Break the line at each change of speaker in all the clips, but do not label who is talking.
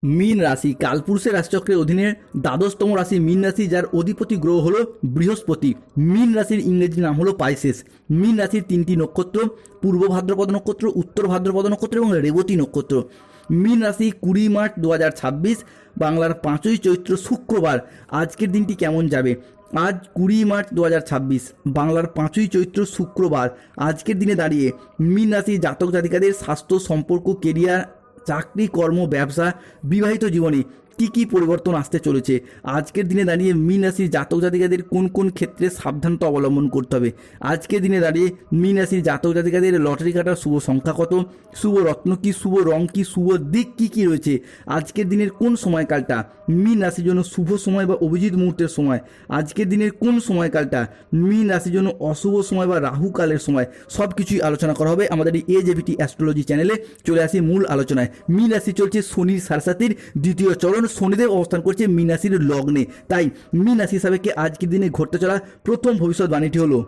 মীন রাশি কালপুরুষের রাশিচক্রের অধীনে দ্বাদশতম রাশি মীন রাশি, যার অধিপতি গ্রহ হলো বৃহস্পতি। মীন রাশির ইংরেজি নাম হলো পাইসেস। মীন রাশির তিনটি নক্ষত্র: পূর্ব ভাদ্রপদ নক্ষত্র, উত্তর ভাদ্রপদ নক্ষত্র এবং রেবতী নক্ষত্র। মীন রাশি 20 মার্চ 2026, বাংলার 5ই চৈত্র শুক্রবার। আজকের দিনটি কেমন যাবে? আজ 20 মার্চ 2026, বাংলার 5ই চৈত্র শুক্রবার। আজকের দিনে দাঁড়িয়ে মীন রাশি জাতক জাতিকাদের স্বাস্থ্য, সম্পর্ক, কেরিয়ার, চাকরি, কর্ম, ব্যবসা, বিবাহিত জীবনে কী কী পরিবর্তন আসতে চলেছে? আজকের দিনে দাঁড়িয়ে মীন রাশির জাতক জাতিকাদের কোন কোন ক্ষেত্রে সাবধানতা অবলম্বন করতে হবে? আজকের দিনে দাঁড়িয়ে মীন রাশির জাতক জাতিকাদের লটারি কাটার শুভ সংখ্যা কত, শুভ রত্ন কী, শুভ রং কী, শুভ দিক কী কী রয়েছে? আজকের দিনের কোন সময়কালটা মীন রাশির জন্য শুভ সময় বা অভিজিৎ মুহূর্তের সময়? আজকের দিনের কোন সময়কালটা মীন রাশির জন্য অশুভ সময় বা রাহুকালের সময়? সব কিছুই আলোচনা করা হবে আমাদের এই AJBT অ্যাস্ট্রোলজি চ্যানেলে। চলে আসি মূল আলোচনায়। মীন রাশি চলছে শনির সাড়সাতির দ্বিতীয় চরণ। শনিদেব অবস্থান করছে মীন রাশির লগ্নে। তাই মীন রাশি হিসাবে আজকের দিনে ঘটতে চলা প্রথম ভবিষ্যৎবাণীটি হলো,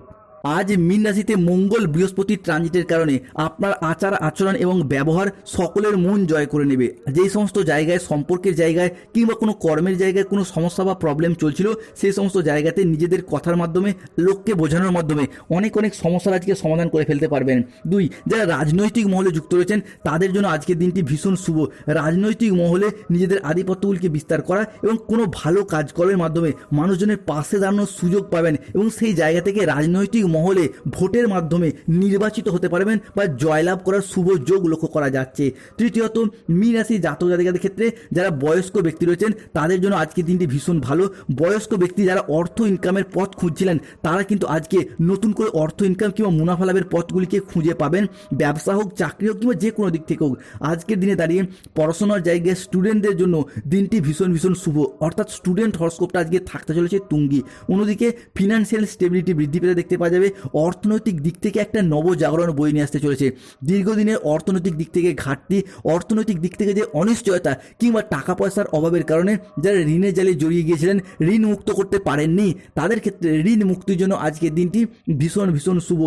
আজ মীন রাশিতে মঙ্গল বৃহস্পতির ট্রানজিটের কারণে আপনার আচার আচরণ এবং ব্যবহার সকলের মন জয় করে নেবে। যেই সমস্ত জায়গায়, সম্পর্কের জায়গায় কিংবা কোনো কর্মের জায়গায় কোনো সমস্যা বা প্রবলেম চলছিল, সেই সমস্ত জায়গাতে নিজেদের কথার মাধ্যমে, লোককে বোঝানোর মাধ্যমে অনেক সমস্যার আজকে সমাধান করে ফেলতে পারবেন। 2, যারা রাজনৈতিক মহলে যুক্ত রয়েছেন তাদের জন্য আজকের দিনটি ভীষণ শুভ। রাজনৈতিক মহলে নিজেদের আধিপত্যগুলিকে বিস্তার করা এবং কোনো ভালো কাজকর্মের মাধ্যমে মানুষজনের পাশে দাঁড়ানোর সুযোগ পাবেন এবং সেই জায়গা থেকে রাজনৈতিক মহলে ভোটের মাধ্যমে নির্বাচিত হতে পারবেন বা জয়লাভ করার শুভ যোগ লক্ষ্য করা যাচ্ছে। তৃতীয়ত, মীন রাশি জাতক জাতিকাদের ক্ষেত্রে যারা বয়স্ক ব্যক্তি রয়েছেন তাদের জন্য আজকের দিনটি ভীষণ ভালো। বয়স্ক ব্যক্তি যারা অর্থ ইনকামের পথ খুঁজছিলেন তারা কিন্তু আজকে নতুন করে অর্থ ইনকাম কিংবা মুনাফা লাভের পথগুলিকে খুঁজে পাবেন। ব্যবসা হোক, চাকরি হোক কিংবা যে কোনো দিক থেকে হোক, আজকের দিনে দাঁড়িয়ে পড়াশোনার জায়গায় স্টুডেন্টদের জন্য দিনটি ভীষণ শুভ। অর্থাৎ স্টুডেন্ট হরস্কোপটা আজকে থাকতে চলেছে তুঙ্গি। অন্যদিকে ফিনান্সিয়াল স্টেবিলিটি বৃদ্ধি পেতে দেখতে পাওয়া যাবে। অর্থনৈতিক দিক থেকে একটা নবজাগরণ বই নিয়ে আসতে চলেছে। দীর্ঘদিনের অর্থনৈতিক দিক থেকে ঘাটতি, অর্থনৈতিক দিক থেকে যে অনিশ্চয়তা কিংবা টাকা পয়সার অভাবের কারণে যারা ঋণের জালে জড়িয়ে গিয়েছিলেন, ঋণ মুক্ত করতে পারেননি, তাদের ক্ষেত্রে ঋণ মুক্তির জন্য আজকের দিনটি ভীষণ শুভ।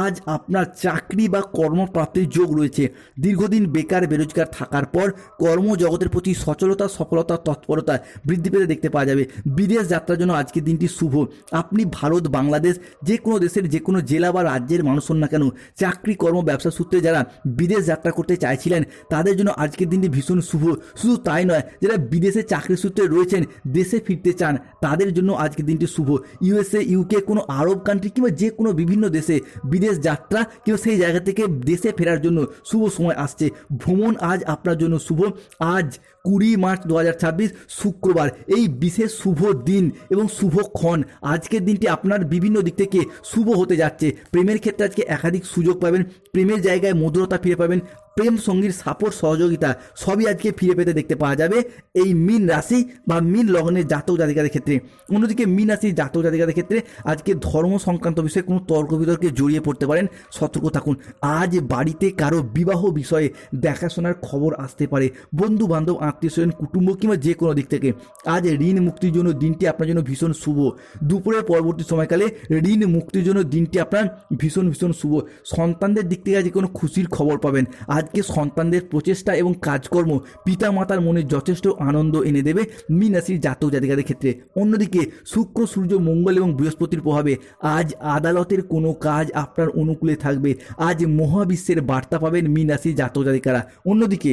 আজ আপনার চাকরি বা কর্মপ্রাপ্তির যোগ রয়েছে। দীর্ঘদিন বেকার বেরোজগার থাকার পর কর্মজগতের প্রতি সচলতা, সফলতা, তৎপরতা বৃদ্ধি পেতে দেখতে পাওয়া যাবে। বিদেশ যাত্রার জন্য আজকের দিনটি শুভ। আপনি ভারত, বাংলাদেশ, যে কোনো দেশের যে কোনো জেলা বা রাজ্যের মানুষ হন না কেন, চাকরি, কর্ম, ব্যবসা সূত্রে যারা বিদেশ যাত্রা করতে চাইছিলেন তাদের জন্য আজকের দিনটি ভীষণ শুভ। শুধু তাই নয়, যারা বিদেশে চাকরি সূত্রে রয়েছেন, দেশে ফিরতে চান, তাদের জন্য আজকের দিনটি শুভ। USA, UK, কোনো আরব কান্ট্রি কিংবা যে কোনো বিভিন্ন দেশে বিদেশ যাত্রা কিংবা সেই জায়গা থেকে দেশে ফেরার জন্য শুভ সময় আসছে। ভ্রমণ আজ আপনার জন্য শুভ। আজ 20 মার্চ 2026 শুক্রবার, এই বিশেষ শুভ দিন এবং শুভক্ষণ। আজকের দিনটি আপনার বিভিন্ন দিক থেকে শুভ হতে যাচ্ছে। প্রেমের ক্ষেত্রে আজকে একাধিক সুযোগ পাবেন, প্রেমের জায়গায় মধুরতা ফিরে পাবেন, প্রেম সঙ্গীর সাপোর্ট, সহযোগিতা সবই আজকে ফিরে পেতে দেখতে পাওয়া যাবে এই মীন রাশি বা মীন লগ্নের জাতক জাতিকাদের ক্ষেত্রে। অন্যদিকে মীন রাশির জাতক জাতিকাদের ক্ষেত্রে আজকে ধর্ম সংক্রান্ত বিষয়ে কোনো তর্ক বিতর্কে জড়িয়ে পড়তে পারেন, সতর্ক থাকুন। আজ বাড়িতে কারো বিবাহ বিষয়ে দেখাশোনার খবর আসতে পারে। বন্ধু বান্ধব, আত্মীয় স্বজন, কুটুম্ব কিংবা যে কোনো দিক থেকে আজ ঋণ মুক্তির জন্য দিনটি আপনার জন্য ভীষণ শুভ। দুপুরের পরবর্তী সময়কালে ঋণ মুক্তির জন্য দিনটি আপনার ভীষণ শুভ। সন্তানদের দিক থেকে আজ কোনো খুশির খবর পাবেন। আজকে সন্তানদের প্রচেষ্টা এবং কাজকর্ম পিতা মাতার মনে যথেষ্ট আনন্দ এনে দেবে মীন রাশির জাতক জাতিকাদের ক্ষেত্রে। অন্যদিকে শুক্র, সূর্য, মঙ্গল এবং বৃহস্পতির প্রভাবে আজ আদালতের কোনো কাজ আপনার অনুকূলে থাকবে। আজ মহাবিশ্বের বার্তা পাবেন মীন রাশির জাতক জাতিকারা। অন্যদিকে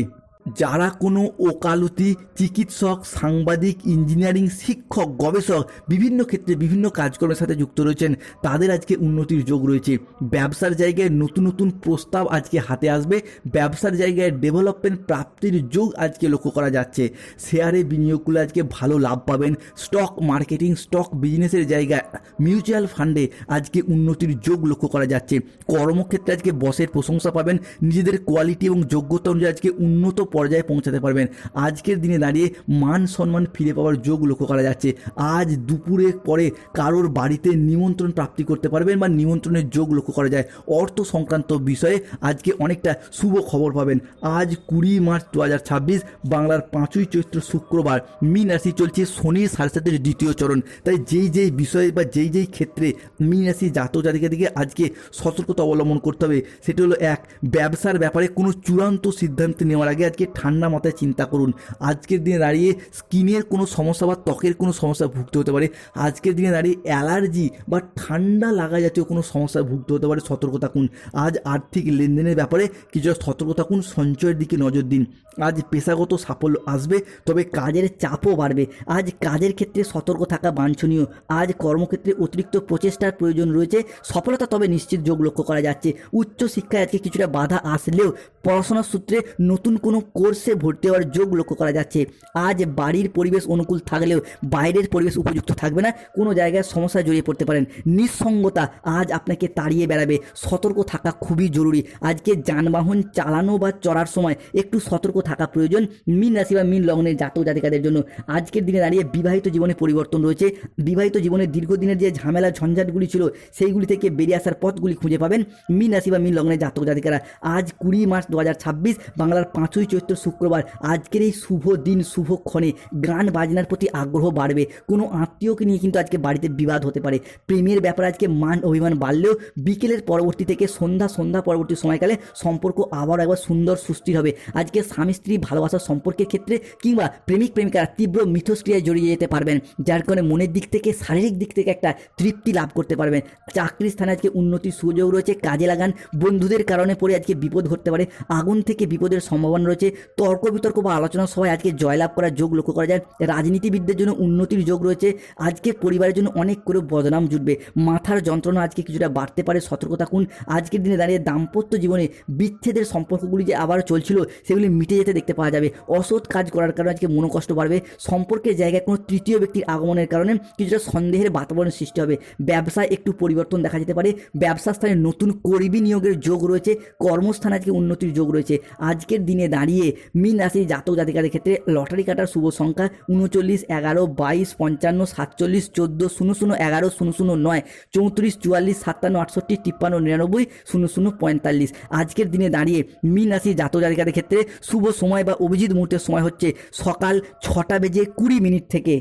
যারা কোনো ওকালতি, চিকিৎসক, সাংবাদিক, ইঞ্জিনিয়ারিং, শিক্ষক, গবেষক, বিভিন্ন ক্ষেত্রে বিভিন্ন কাজকর্মের সাথে যুক্ত রয়েছেন, তাদের আজকে উন্নতির যোগ রয়েছে। ব্যবসার জায়গায় নতুন প্রস্তাব আজকে হাতে আসবে। ব্যবসার জায়গায় ডেভেলপমেন্ট প্রাপ্তির যোগ আজকে লক্ষ্য করা যাচ্ছে। শেয়ারে বিনিয়োগ করলে আজকে ভালো লাভ পাবেন। স্টক মার্কেটিং, স্টক বিজনেসের জায়গায়, মিউচুয়াল ফান্ডে আজকে উন্নতির যোগ লক্ষ্য করা যাচ্ছে। কর্মক্ষেত্রে আজকে বসের প্রশংসা পাবেন। নিজেদের কোয়ালিটি এবং যোগ্যতা অনুযায়ী আজকে উন্নত পর্যায়ে পৌঁছাতে পারবেন। আজকের দিনে দাঁড়িয়ে মান সম্মান ফিরে পাওয়ার যোগ লক্ষ্য করা যাচ্ছে। আজ দুপুরের পরে কারোর বাড়িতে নিমন্ত্রণ প্রাপ্তি করতে পারবেন বা নিমন্ত্রণের যোগ লক্ষ্য করা যায়। অর্থ সংক্রান্ত বিষয়ে আজকে অনেকটা শুভ খবর পাবেন। আজ 20 মার্চ 2026, বাংলার 5ই চৈত্র শুক্রবার। মীন রাশি চলছে শনির সাড়সাতের দ্বিতীয় চরণ। তাই যেই বিষয়ে বা যেই ক্ষেত্রে মীন রাশি জাতক জাতিকাদেরকে আজকে সতর্কতা অবলম্বন করতে হবে সেটি হলো, 1, ব্যবসার ব্যাপারে কোনো চূড়ান্ত সিদ্ধান্ত নেওয়ার আগে আজকে আজকে ঠান্ডা মাথায় চিন্তা করুন। আজকের দিনে দাঁড়িয়ে স্কিনের কোনো সমস্যা বা ত্বকের কোনো সমস্যা ভুগতে হতে পারে। আজকের দিনে দাঁড়িয়ে অ্যালার্জি বা ঠান্ডা লাগা জাতীয় কোনো সমস্যায় ভুগতে হতে পারে, সতর্ক থাকুন। আজ আর্থিক লেনদেনের ব্যাপারে কিছুটা সতর্ক থাকুন, সঞ্চয়ের দিকে নজর দিন। আজ পেশাগত সাফল্য আসবে, তবে কাজের চাপও বাড়বে। আজ কাজের ক্ষেত্রে সতর্ক থাকা বাঞ্ছনীয়। আজ কর্মক্ষেত্রে অতিরিক্ত প্রচেষ্টার প্রয়োজন রয়েছে, সফলতা তবে নিশ্চিত যোগ লক্ষ্য করা যাচ্ছে। উচ্চ শিক্ষায় আজকে কিছুটা বাধা আসলেও পড়াশোনার সূত্রে নতুন কোনো কোর্সে ভর্তি হওয়ার যোগ লক্ষ্য করা যাচ্ছে। আজ বাড়ির পরিবেশ অনুকূল থাকলেও বাইরের পরিবেশ উপযুক্ত থাকবে না, কোনো জায়গায় সমস্যায় জড়িয়ে পড়তে পারেন। নিঃসঙ্গতা আজ আপনাকে তাড়িয়ে বেড়াবে, সতর্ক থাকা খুবই জরুরি। আজকে যানবাহন চালানো বা চড়ার সময় একটু সতর্ক থাকা প্রয়োজন মীন রাশি বা মীন লগ্নের জাতক জাতিকাদের জন্য। আজকের দিনে দাঁড়িয়ে বিবাহিত জীবনে পরিবর্তন রয়েছে। বিবাহিত জীবনে দীর্ঘদিনের যে ঝামেলা ঝঞ্ঝাটগুলি ছিল সেইগুলি থেকে বেরিয়ে আসার পথগুলি খুঁজে পাবেন মীন রাশি বা মীন লগ্নের জাতক জাতিকারা। আজ 20 মার্চ 2026 বাংলার 5ই চৈত্র শুক্রবার। আজকের এই শুভ দিন শুভক্ষণে গান বাজনার প্রতি আগ্রহ বাড়বে। কোনো আত্মীয়কে নিয়ে কিন্তু আজকে বাড়িতে বিবাদ হতে পারে। প্রেমের ব্যাপারে আজকে মান অভিমান বাড়লেও বিকেলের পরবর্তী থেকে সন্ধ্যা পরবর্তী সময়কালে সম্পর্ক আবার একবার সুন্দর সুস্থির হবে। আজকে স্বামী স্ত্রী ভালোবাসার সম্পর্কের ক্ষেত্রে কিংবা প্রেমিক প্রেমিকারা তীব্র মিথস্ক্রিয়ায় জড়িয়ে যেতে পারবেন, যার কারণে মনের দিক থেকে শারীরিক দিক থেকে একটা তৃপ্তি লাভ করতে পারবেন। চাকরির স্থানে আজকে উন্নতির সুযোগ রয়েছে, কাজে লাগান। বন্ধুদের কারণে পরে আজকে বিপদ ঘটতে পারে, আগুন থেকে বিপদের সম্ভাবনা রয়েছে। তর্ক বিতর্ক বা আলোচনা সভায় আজকে জয়লাভ করার যোগ লক্ষ্য করা যায়। রাজনীতিবিদদের জন্য উন্নতির যোগ রয়েছে। আজকে পরিবারের জন্য অনেক করে বদনাম জুটবে। মাথার যন্ত্রণা আজকে কিছুটা বাড়তে পারে, সতর্ক থাকুন। আজকের দিনে দাঁড়িয়ে দাম্পত্য জীবনে বিচ্ছেদের সম্পর্কগুলি যে আবার চলছিল সেগুলি মিটে যেতে দেখতে পাওয়া যাবে। অসৎ কাজ করার কারণে আজকে মনোকষ্ট বাড়বে। সম্পর্কের জায়গায় কোনো তৃতীয় ব্যক্তির আগমনের কারণে কিছুটা সন্দেহের বাতাবরণ সৃষ্টি হবে। ব্যবসায় একটু পরিবর্তন দেখা যেতে পারে। ব্যবসা স্থানে নতুন কর্মী নিয়োগের যোগ রয়েছে। কর্মস্থানে আজকে উন্নতির যোগ রয়েছে। আজকের দিনে দাঁড়িয়ে মীন রাশির জাতক জাতিকাদের ক্ষেত্রে লটারি কাটার শুভ সংখ্যা 39, 11, 22, 55, 47, 14, 00, 11, 00, 9, 34, 44, 57, 68, 53, 99, 00, 45। আজকের দিনে দাঁড়িয়ে মীন রাশির জাতক জাতিকাদের ক্ষেত্রে শুভ সময় বা অভিজিৎ মুহূর্তের সময় হচ্ছে সকাল 6:20 থেকে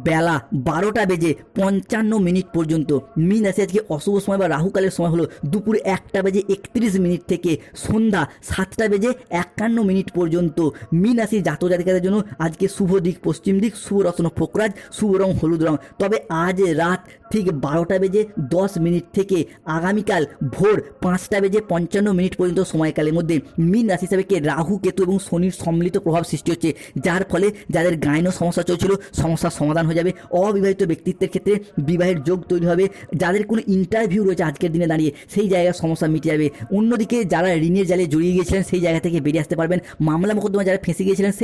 বেলা 12:55 পর্যন্ত। মীন রাশি আজকে অশুভ সময় বা রাহুকালের সময় হলো দুপুর 1:31 থেকে সন্ধ্যা 7:51 পর্যন্ত। মীন রাশির জাতক জাতিকাদের জন্য আজকে শুভ দিক পশ্চিম দিক, শুভ রত্ন পোকরাজ, শুভ রং হলুদ রং। তবে আজ রাত ঠিক 12:10 থেকে আগামীকাল ভোর 5:55 পর্যন্ত সময়কালের মধ্যে মীন রাশি হিসাবে রাহু কেতু এবং শনির সম্মিলিত প্রভাব সৃষ্টি হচ্ছে, যার ফলে যাদের গাইনো সমস্যা চলছিল সমস্যার সমাধান হয়ে যাবে। অবিবাহিত ব্যক্তিত্বের ক্ষেত্রে বিবাহের যোগ তৈরি হবে। যাদের কোনো ইন্টারভিউ রয়েছে আজকের দিনে দাঁড়িয়ে সেই জায়গার সমস্যা মিটে যাবে। অন্যদিকে যারা ঋণের জালে জড়িয়ে গিয়েছিলেন সেই জায়গা থেকে বেরিয়ে আসতে পারবেন। মামলা মোকদ্দমা যারা ফেঁসে গিয়েছিলেন সেই